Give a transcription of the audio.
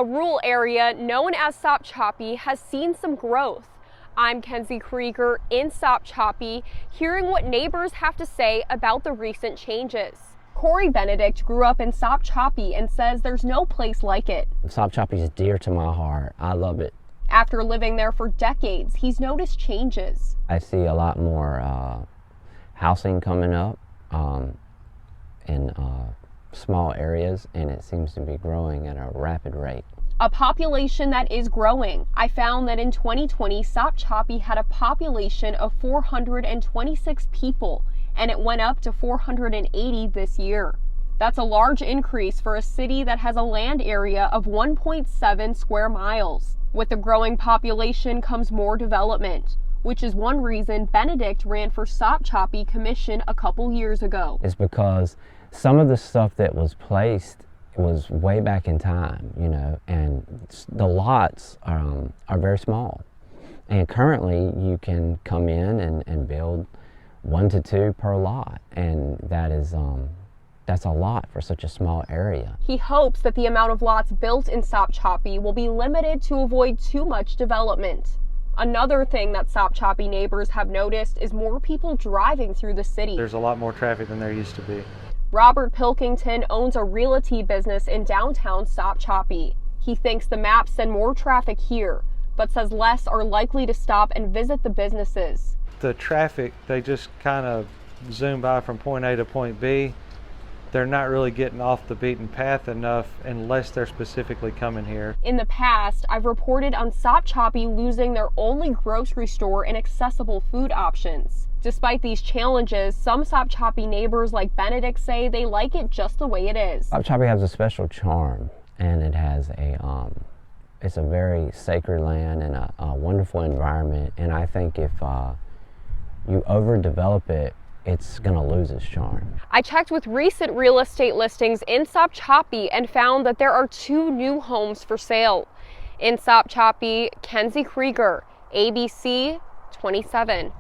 A rural area known as Sopchoppy has seen some growth. I'm Kenzie Krieger in Sopchoppy, hearing what neighbors have to say about the recent changes. Cory Benedict grew up in Sopchoppy and says there's no place like it. Sopchoppy is dear to my heart. I love it. After living there for decades, he's noticed changes. I see a lot more housing coming up in small areas, and it seems to be growing at a rapid rate. A population that is growing. I found that in 2020, Sopchoppy had a population of 426 people, and it went up to 480 this year. That's a large increase for a city that has a land area of 1.7 square miles. With the growing population comes more development, which is one reason Benedict ran for Sopchoppy Commission a couple years ago. It's because some of the stuff that was placed was way back in time, and the lots are very small. And currently you can come in and build 1 to 2 per lot, and that's a lot for such a small area. He hopes that the amount of lots built in Sopchoppy will be limited to avoid too much development. Another thing that Sopchoppy neighbors have noticed is more people driving through the city. There's a lot more traffic than there used to be. Robert Pilkington owns a realty business in downtown Sopchoppy. He thinks the maps send more traffic here, but says less are likely to stop and visit the businesses. The traffic, they just kind of zoom by from point A to point B. They're not really getting off the beaten path enough unless they're specifically coming here. In the past, I've reported on Sopchoppy losing their only grocery store and accessible food options. Despite these challenges, some Sopchoppy neighbors like Benedict say they like it just the way it is. Sopchoppy has a special charm, and it has it's a very sacred land and a wonderful environment. And I think if you overdevelop it, it's going to lose its charm. I checked with recent real estate listings in Sopchoppy and found that there are 2 new homes for sale. In Sopchoppy, Kenzie Krieger, ABC 27.